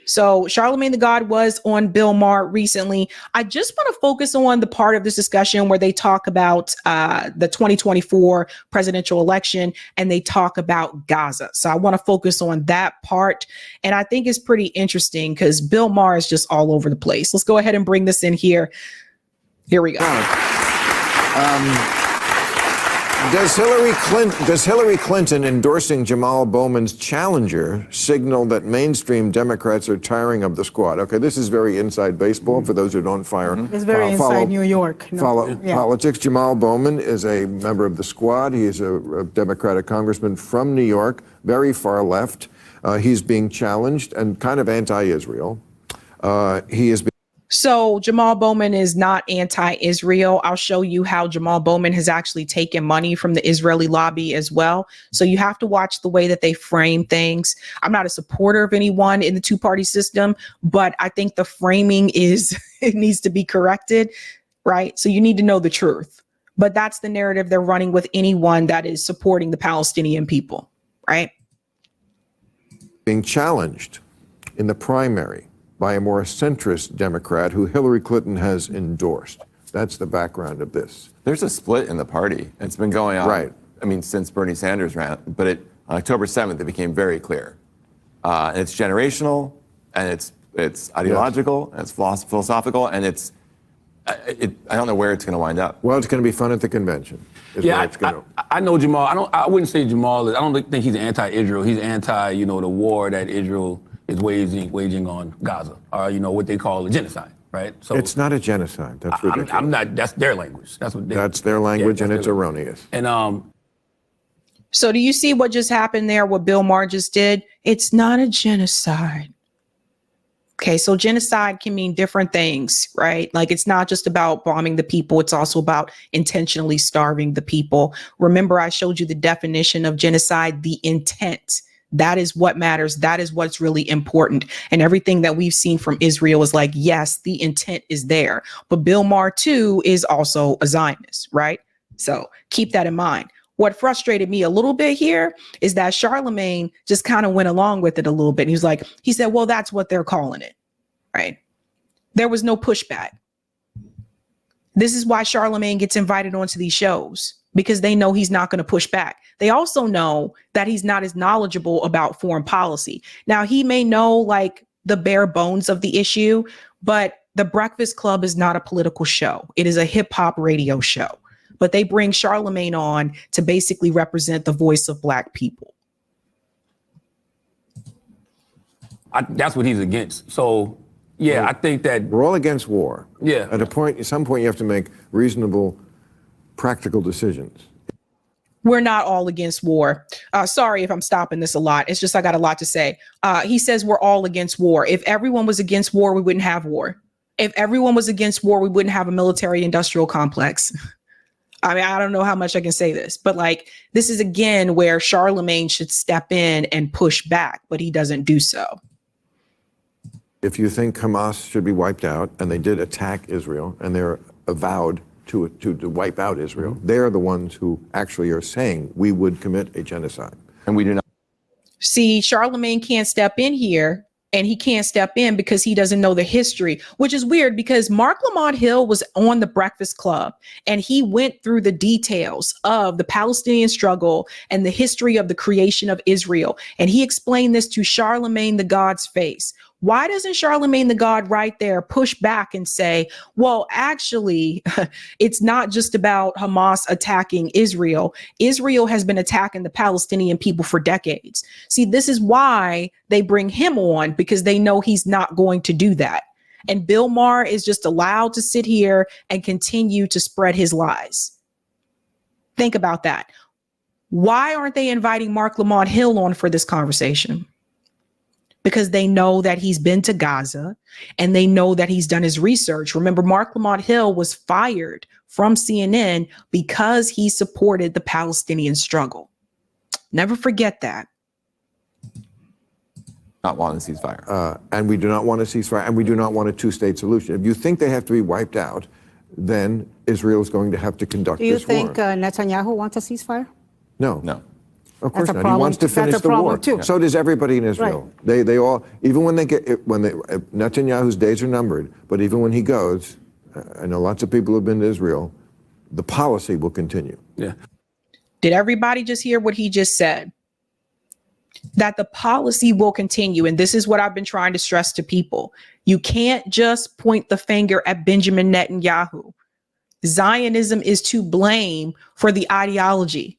So Charlamagne the God was on Bill Maher recently. I just want to focus on the part of this discussion where they talk about the 2024 presidential election and they talk about Gaza. So I want to focus on that part. And I think it's pretty interesting because Bill Maher is just all over the place. Let's go ahead and bring this in here. Here we go. Does Hillary Clinton endorsing Jamal Bowman's challenger signal that mainstream Democrats are tiring of the squad? Okay, this is very inside baseball for those who don't It's very inside New York. Follow politics. Jamal Bowman is a member of the squad. He is a Democratic congressman from New York, very far left. He's being challenged and kind of anti-Israel. He is. So Jamal Bowman is not anti-Israel. I'll show you how Jamal Bowman has actually taken money from the Israeli lobby as well. So you have to watch the way that they frame things. I'm not a supporter of anyone in the two-party system, but I think the framing it needs to be corrected, right? So you need to know the truth. But that's the narrative they're running with anyone that is supporting the Palestinian people, right? Being challenged in the primary by a more centrist Democrat who Hillary Clinton has endorsed. That's the background of this. There's a split in the party. It's been going on, right. I mean, since Bernie Sanders ran, but on October 7th, it became very clear. And it's generational, and it's ideological, and it's philosophical, and I don't know where it's going to wind up. Well, it's going to be fun at the convention. I know Jamal. I wouldn't say Jamal is. I don't think he's anti-Israel. He's anti, the war that Israel is waging on Gaza, or what they call a genocide, right? So it's not a genocide. That's ridiculous. I'm not. That's their language. That's their language, and it's erroneous. And So do you see what just happened there? What Bill Maher just did? It's not a genocide. Okay, so genocide can mean different things, right? Like it's not just about bombing the people. It's also about intentionally starving the people. Remember, I showed you the definition of genocide, the intent. That is what matters. That is what's really important. And everything that we've seen from Israel is like, yes, the intent is there. But Bill Maher, too, is also a Zionist, right? So keep that in mind. What frustrated me a little bit here is that Charlamagne just kind of went along with it a little bit. He said, well, that's what they're calling it, right? There was no pushback. This is why Charlamagne gets invited onto these shows, because they know he's not going to push back. They also know that he's not as knowledgeable about foreign policy. Now, he may know like the bare bones of the issue, but The Breakfast Club is not a political show. It is a hip hop radio show. But they bring Charlamagne on to basically represent the voice of Black people. That's what he's against. So, yeah, I think that we're all against war. Yeah. At some point, you have to make reasonable, practical decisions. We're not all against war. Sorry if I'm stopping this a lot. It's just I got a lot to say. He says we're all against war. If everyone was against war, we wouldn't have war. If everyone was against war, we wouldn't have a military-industrial complex. I mean, I don't know how much I can say this, but like, this is again where Charlamagne should step in and push back, but he doesn't do so. If you think Hamas should be wiped out, and they did attack Israel, and they're avowed to wipe out Israel, they're the ones who actually are saying we would commit a genocide. And we do not. See, Charlamagne can't step in here, and he can't step in because he doesn't know the history, which is weird because Mark Lamont Hill was on The Breakfast Club, and he went through the details of the Palestinian struggle and the history of the creation of Israel. And he explained this to Charlamagne the God's face. Why doesn't Charlamagne the God right there push back and say, well, actually, it's not just about Hamas attacking Israel. Israel has been attacking the Palestinian people for decades. See, this is why they bring him on, because they know he's not going to do that. And Bill Maher is just allowed to sit here and continue to spread his lies. Think about that. Why aren't they inviting Mark Lamont Hill on for this conversation? Because they know that he's been to Gaza and they know that he's done his research. Remember, Mark Lamont Hill was fired from CNN because he supported the Palestinian struggle. Never forget that. Not want a ceasefire. And we do not want a ceasefire, and we do not want a two-state solution. If you think they have to be wiped out, then Israel is going to have to conduct this war. Do you think Netanyahu wants a ceasefire? No. No. Of course That's a not. He wants to problem. finish That's a the war. problem, too. So does everybody in Israel. They all, even when Netanyahu's days are numbered, but even when he goes, I know lots of people who've been to Israel, the policy will continue. Yeah. Did everybody just hear what he just said? That the policy will continue. And this is what I've been trying to stress to people. You can't just point the finger at Benjamin Netanyahu. Zionism is to blame for the ideology.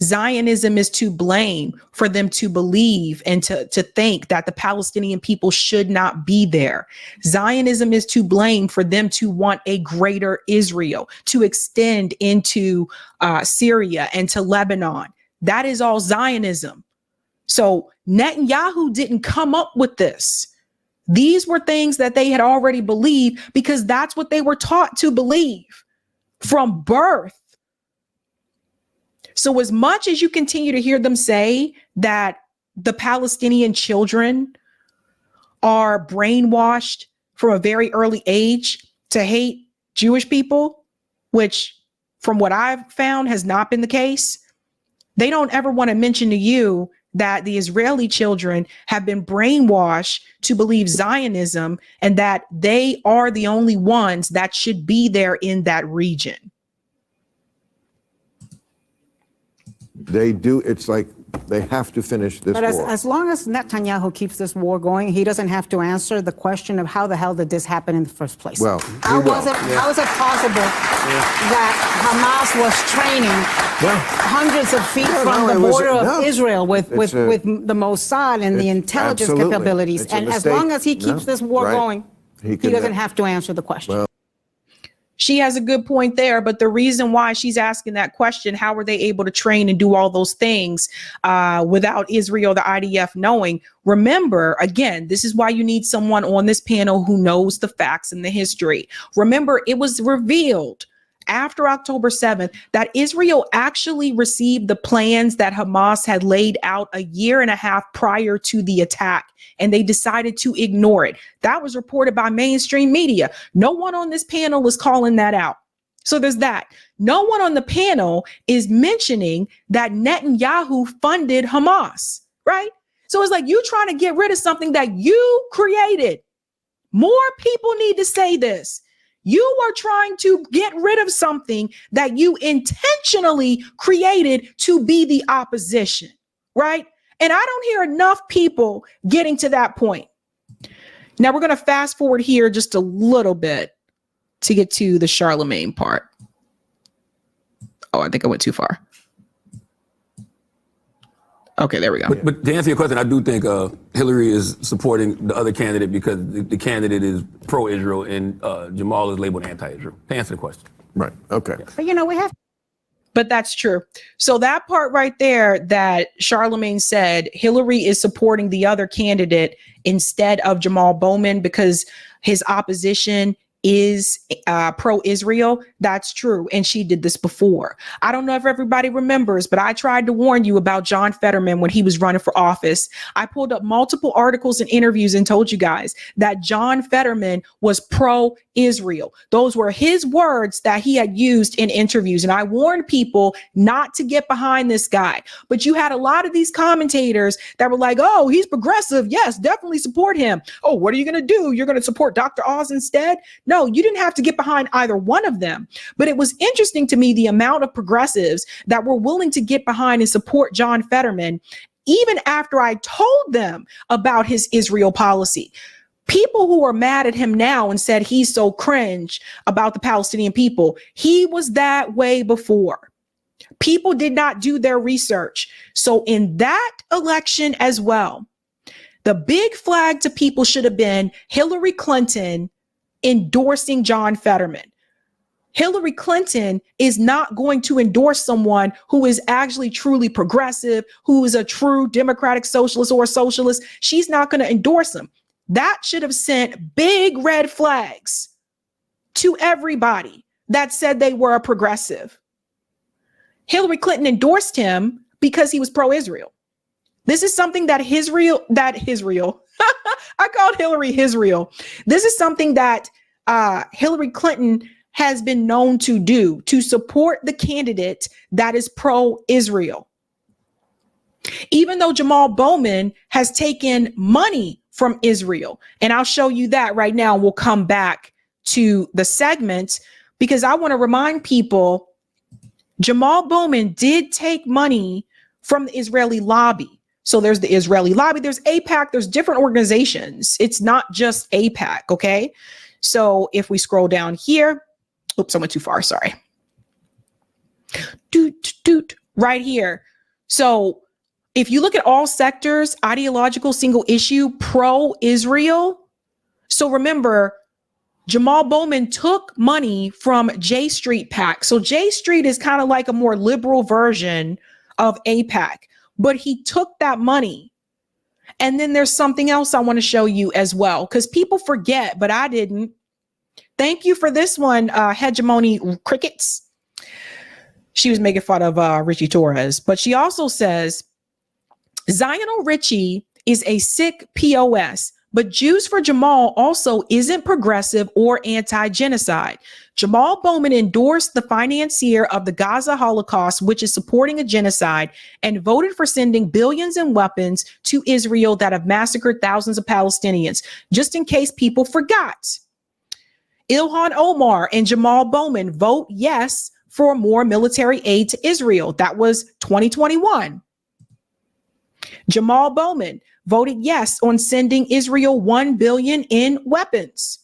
Zionism is to blame for them to believe and to think that the Palestinian people should not be there. Zionism is to blame for them to want a greater Israel, to extend into Syria and to Lebanon. That is all Zionism. So Netanyahu didn't come up with this. These were things that they had already believed because that's what they were taught to believe from birth. So as much as you continue to hear them say that the Palestinian children are brainwashed from a very early age to hate Jewish people, which from what I've found has not been the case, they don't ever want to mention to you that the Israeli children have been brainwashed to believe Zionism and that they are the only ones that should be there in that region. They do. It's like they have to finish this But war. as long as Netanyahu keeps this war going, he doesn't have to answer the question of how the hell did this happen in the first place? Well, how he will. was it possible that Hamas was training hundreds of feet from the border of Israel with the Mossad and the intelligence absolutely. capabilities? It's a And as mistake. long as he keeps this war Right. going, He he can- doesn't have to answer the question. Well, She has a good point there, but the reason why she's asking that question, how were they able to train and do all those things without Israel, the IDF knowing? Remember, again, this is why you need someone on this panel who knows the facts and the history. Remember, it was revealed after October 7th that Israel actually received the plans that Hamas had laid out a year and a half prior to the attack, and they decided to ignore it. That was reported by mainstream media. No one on this panel is calling that out. So there's that. No one on the panel is mentioning that Netanyahu funded Hamas, right? So it's like you trying to get rid of something that you created. More people need to say this. You are trying to get rid of something that you intentionally created to be the opposition, right? And I don't hear enough people getting to that point. Now we're going to fast forward here just a little bit to get to the Charlamagne part. Oh, I think I went too far. Okay, there we go. But to answer your question, I do think Hillary is supporting the other candidate because the candidate is pro-Israel and Jamal is labeled anti-Israel. To answer the question. right. Okay. But we have But that's true. So that part right there that Charlamagne said, Hillary is supporting the other candidate instead of Jamal Bowman because his opposition is pro-Israel. That's true. And she did this before. I don't know if everybody remembers, but I tried to warn you about John Fetterman when he was running for office. I pulled up multiple articles and interviews and told you guys that John Fetterman was pro-Israel. Those were his words that he had used in interviews. And I warned people not to get behind this guy. But you had a lot of these commentators that were like, oh, he's progressive. Yes, definitely support him. Oh, what are you going to do? You're going to support Dr. Oz instead? No, you didn't have to get behind either one of them. But it was interesting to me the amount of progressives that were willing to get behind and support John Fetterman, even after I told them about his Israel policy. People who are mad at him now and said he's so cringe about the Palestinian people, he was that way before. People did not do their research. So in that election as well, the big flag to people should have been Hillary Clinton endorsing John Fetterman. Hillary Clinton is not going to endorse someone who is actually truly progressive, who is a true democratic socialist or a socialist. She's not going to endorse him. That should have sent big red flags to everybody that said they were a progressive. Hillary Clinton endorsed him because he was pro-Israel. This is something that I called Hillary Israel. This is something that Hillary Clinton has been known to do, to support the candidate that is pro-Israel. Even though Jamal Bowman has taken money from Israel. And I'll show you that right now. We'll come back to the segment because I want to remind people Jamal Bowman did take money from the Israeli lobby. So there's the Israeli lobby, there's AIPAC, there's different organizations. It's not just AIPAC, okay? So if we scroll down here, oops, I went too far, sorry. Right here. So if you look at all sectors, ideological, single issue, pro-Israel. So remember, Jamal Bowman took money from J Street PAC. So J Street is kind of like a more liberal version of AIPAC, but he took that money. And then there's something else I want to show you as well, because people forget, but I didn't. Thank you for this one, Hegemony Crickets. She was making fun of Richie Torres, but she also says, Zionel Richie is a sick POS, but Jews for Jamal also isn't progressive or anti-genocide. Jamal Bowman endorsed the financier of the Gaza Holocaust, which is supporting a genocide, and voted for sending billions in weapons to Israel that have massacred thousands of Palestinians, just in case people forgot. Ilhan Omar and Jamal Bowman vote yes for more military aid to Israel. That was 2021. Jamal Bowman voted yes on sending Israel $1 billion in weapons,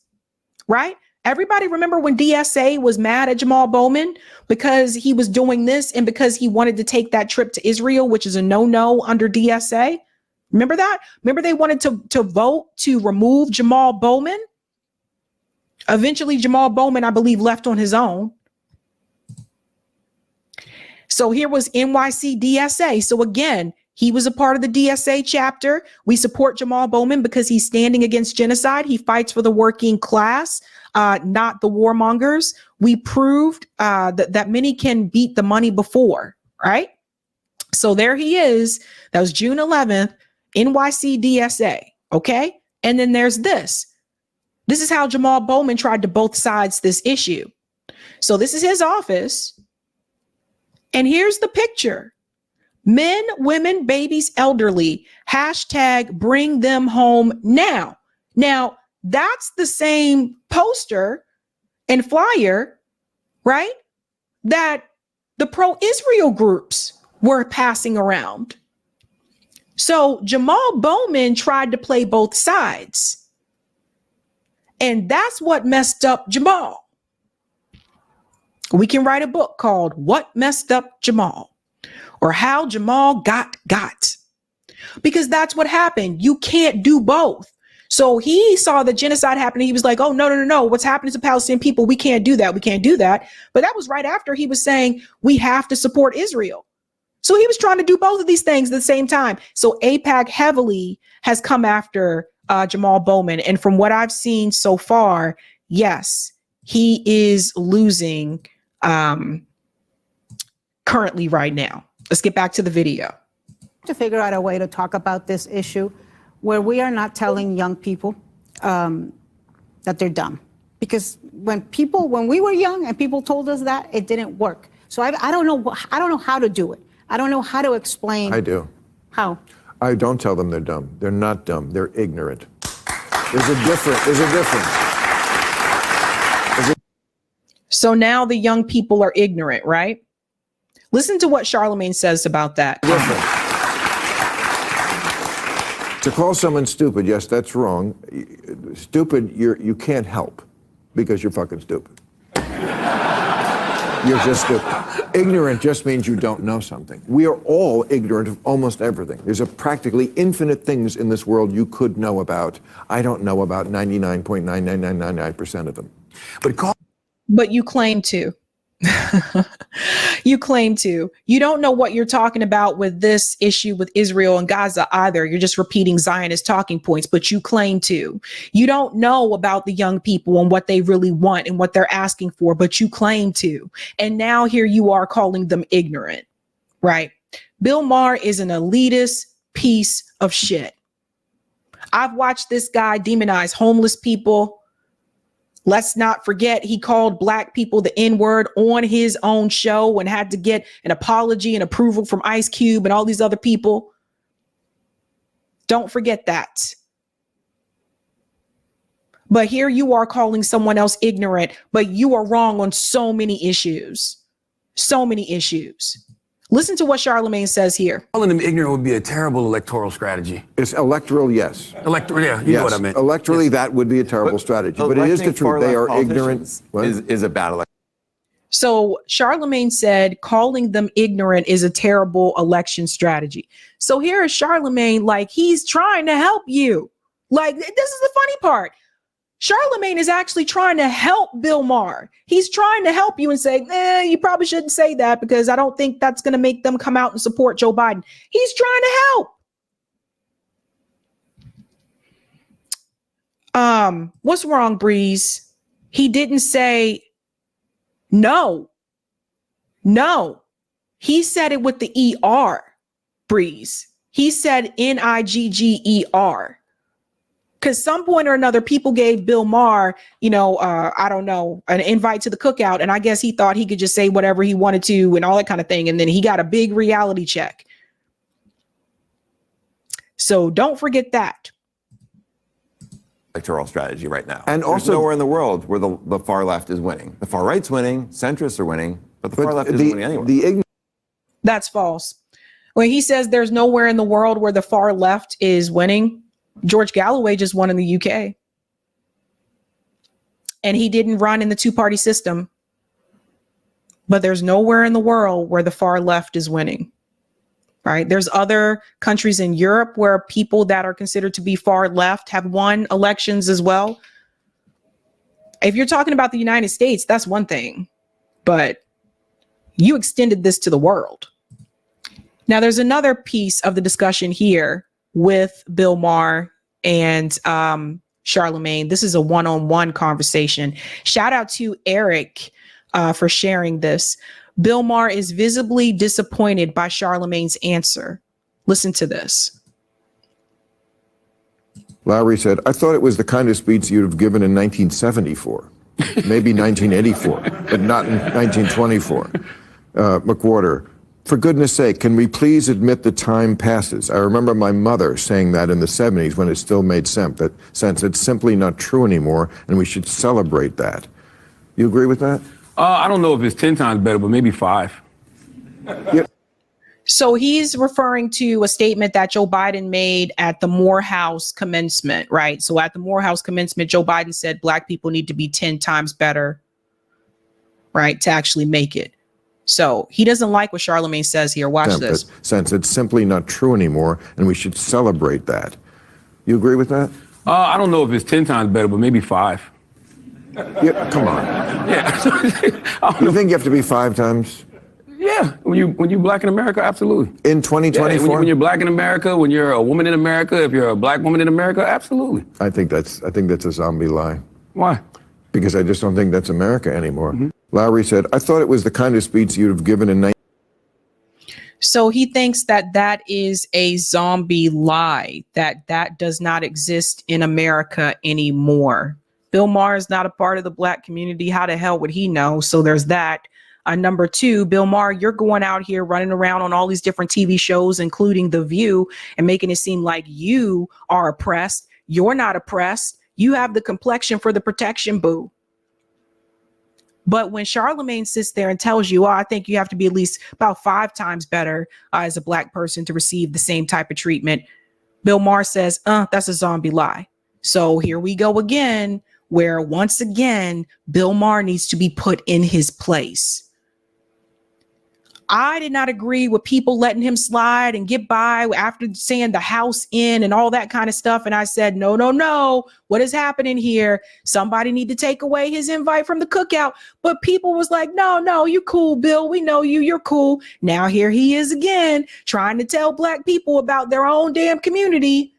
right? Everybody remember when DSA was mad at Jamal Bowman because he was doing this and because he wanted to take that trip to Israel, which is a no-no under DSA. Remember that? Remember they wanted to vote to remove Jamal Bowman? Eventually, Jamal Bowman, I believe, left on his own. So here was NYC DSA. So again, he was a part of the DSA chapter. We support Jamal Bowman because he's standing against genocide. He fights for the working class, not the warmongers. We proved that many can beat the money before, right? So there he is. That was June 11th, NYC DSA, okay? And then there's this. This is how Jamal Bowman tried to both sides this issue. So this is his office. And here's the picture. Men, women, babies, elderly, hashtag bring them home now. Now, that's the same poster and flyer, right, that the pro-Israel groups were passing around. So Jamal Bowman tried to play both sides. And that's what messed up Jamal. We can write a book called What Messed Up Jamal, or How Jamal Got. Because that's what happened. You can't do both. So he saw the genocide happening. He was like, oh, no. What's happening to Palestinian people? We can't do that. We can't do that. But that was right after he was saying we have to support Israel. So he was trying to do both of these things at the same time. So AIPAC heavily has come after Jamal Bowman. And from what I've seen so far, yes, he is losing currently right now. Let's get back to the video. To figure out a way to talk about this issue where we are not telling young people that they're dumb. Because when we were young and people told us that, it didn't work. So I don't know how to do it. I don't know how to explain. I do. How? I don't tell them they're dumb. They're not dumb. They're ignorant. There's a difference. So now the young people are ignorant, right? Listen to what Charlamagne says about that. To call someone stupid, yes, that's wrong. Stupid, you can't help because you're fucking stupid. You're just stupid. Ignorant just means you don't know something. We are all ignorant of almost everything. There's practically infinite things in this world you could know about. I don't know about 99.99999% of them. But you claim to. You claim to. You don't know what you're talking about with this issue with Israel and Gaza either. You're just repeating Zionist talking points, but you claim to. You don't know about the young people and what they really want and what they're asking for, but you claim to. And now here you are calling them ignorant, right? Bill Maher is an elitist piece of shit. I've watched this guy demonize homeless people, Let's not forget he called black people the N-word on his own show and had to get an apology and approval from Ice Cube and all these other people. Don't forget that. But here you are calling someone else ignorant, but you are wrong on so many issues. So many issues. Listen to what Charlamagne says here. Calling them ignorant would be a terrible electoral strategy. It's electoral, yes. Electoral, yeah, you know what I meant. Electorally, Yes. that would be a terrible strategy. But it is the truth. They are ignorant. Is a bad election. So Charlamagne said calling them ignorant is a terrible election strategy. So here is Charlamagne, like he's trying to help you. Like, this is the funny part. Charlamagne is actually trying to help Bill Maher. He's trying to help you and say, you probably shouldn't say that because I don't think that's going to make them come out and support Joe Biden. He's trying to help. What's wrong, Breeze? He didn't say no. No. He said it with the ER, Breeze. He said Nigger. Because some point or another, people gave Bill Maher, I don't know, an invite to the cookout. And I guess he thought he could just say whatever he wanted to and all that kind of thing. And then he got a big reality check. So don't forget that. Electoral strategy right now. And There's also nowhere in the world where the far left is winning. The far right's winning, centrists are winning, but the far left isn't winning anywhere. That's false. When he says there's nowhere in the world where the far left is winning, George Galloway just won in the UK. And he didn't run in the two-party system. But there's nowhere in the world where the far left is winning. Right? There's other countries in Europe where people that are considered to be far left have won elections as well. If you're talking about the United States, that's one thing. But you extended this to the world. Now, there's another piece of the discussion here with Bill Maher and Charlamagne. This is a one-on-one conversation. Shout out to Eric for sharing this. Bill Maher is visibly disappointed by Charlamagne's answer. Listen to this. Lowry said, I thought it was the kind of speech you'd have given in 1974, maybe 1984, but not in 1924. McWhorter, for goodness sake, can we please admit the time passes? I remember my mother saying that in the 70s when it still made sense. It's simply not true anymore, and we should celebrate that. You agree with that? I don't know if it's 10 times better, but maybe 5. Yeah. So he's referring to a statement that Joe Biden made at the Morehouse commencement, right? So at the Morehouse commencement, Joe Biden said black people need to be 10 times better, right, to actually make it. So he doesn't like what Charlamagne says here. Watch this. Since it's simply not true anymore, and we should celebrate that. You agree with that? I don't know if it's 10 times better, but maybe 5. Yeah, come on. Yeah. You think you have to be 5 times? Yeah, when you black in America, absolutely. In 2024? Yeah, when you're black in America, when you're a woman in America, if you're a black woman in America, absolutely. I think that's a zombie lie. Why? Because I just don't think that's America anymore. Mm-hmm. Lowry said, I thought it was the kind of speech you'd have given in So he thinks that that is a zombie lie, that does not exist in America anymore. Bill Maher is not a part of the black community. How the hell would he know? So there's that. Number 2, Bill Maher, you're going out here running around on all these different TV shows, including The View, and making it seem like you are oppressed. You're not oppressed. You have the complexion for the protection, boo. But when Charlamagne sits there and tells you, I think you have to be at least about 5 times better as a black person to receive the same type of treatment, Bill Maher says, that's a zombie lie. So here we go again, where once again, Bill Maher needs to be put in his place. I did not agree with people letting him slide and get by after saying the house in and all that kind of stuff. And I said, no. What is happening here? Somebody need to take away his invite from the cookout. But people was like, no, you cool, Bill. We know you. You're cool. Now here he is again, trying to tell black people about their own damn community.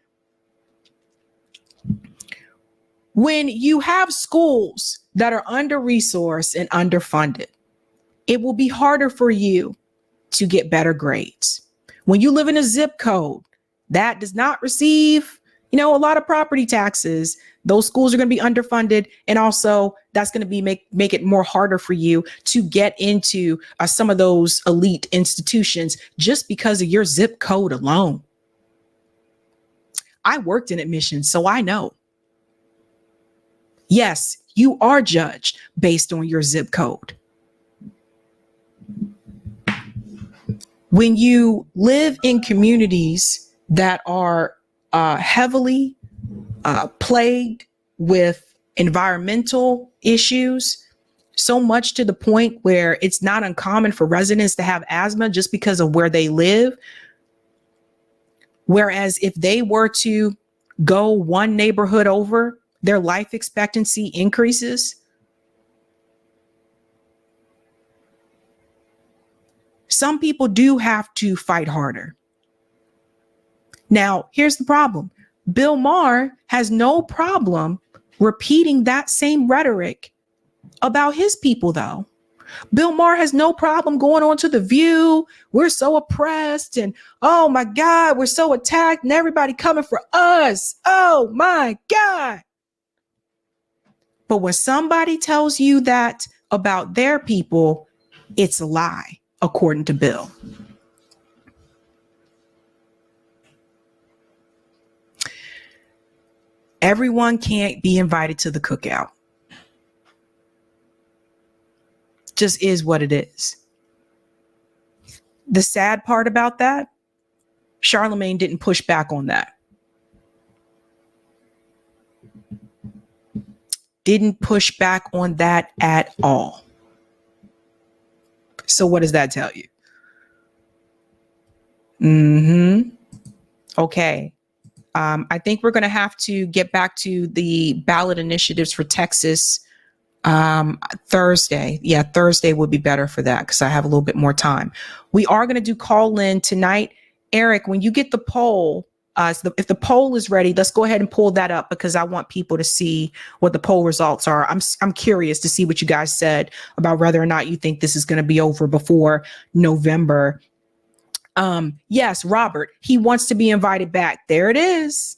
When you have schools that are under-resourced and underfunded, it will be harder for you to get better grades. When you live in a zip code that does not receive A lot of property taxes. Those schools are going to be underfunded, and also that's going to be make it more harder for you to get into some of those elite institutions just because of your zip code alone. I worked in admissions, so I know. Yes, you are judged based on your zip code. When you live in communities that are heavily plagued with environmental issues, so much to the point where it's not uncommon for residents to have asthma just because of where they live. Whereas if they were to go one neighborhood over, their life expectancy increases. Some people do have to fight harder. Now, here's the problem. Bill Maher has no problem repeating that same rhetoric about his people, though. Bill Maher has no problem going on to The View. We're so oppressed, and oh my God, we're so attacked, and everybody coming for us. Oh my God. But when somebody tells you that about their people, it's a lie, according to Bill. Everyone can't be invited to the cookout. Just is what it is. The sad part about that, Charlamagne didn't push back on that. Didn't push back on that at all. So what does that tell you? Okay. I think we're going to have to get back to the ballot initiatives for Texas Thursday. Yeah, Thursday would be better for that because I have a little bit more time. We are going to do call in tonight. Eric, when you get the poll, if the poll is ready, let's go ahead and pull that up because I want people to see what the poll results are. I'm curious to see what you guys said about whether or not you think this is going to be over before November. Yes, Robert, he wants to be invited back. There it is.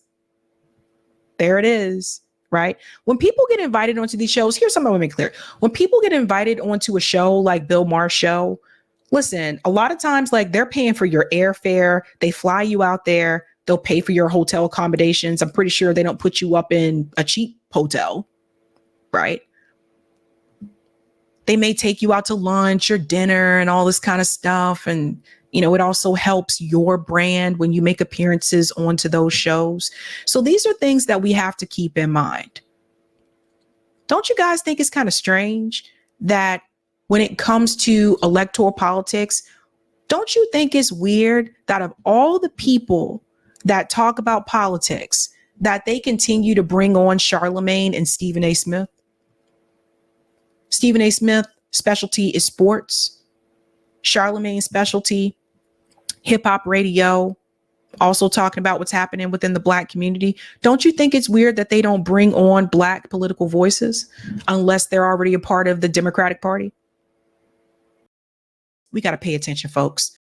There it is. Right. When people get invited onto these shows, here's something I want to make clear. When people get invited onto a show like Bill Maher's show, listen, a lot of times, like, they're paying for your airfare. They fly you out there. They'll pay for your hotel accommodations. I'm pretty sure they don't put you up in a cheap hotel. Right. They may take you out to lunch or dinner and all this kind of stuff. And it also helps your brand when you make appearances onto those shows. So these are things that we have to keep in mind. Don't you guys think it's kind of strange that when it comes to electoral politics, don't you think it's weird that of all the people that talk about politics, that they continue to bring on Charlamagne and Stephen A. Smith? Stephen A. Smith specialty is sports. Charlamagne's specialty, hip hop radio, also talking about what's happening within the Black community. Don't you think it's weird that they don't bring on Black political voices unless they're already a part of the Democratic Party? We got to pay attention, folks.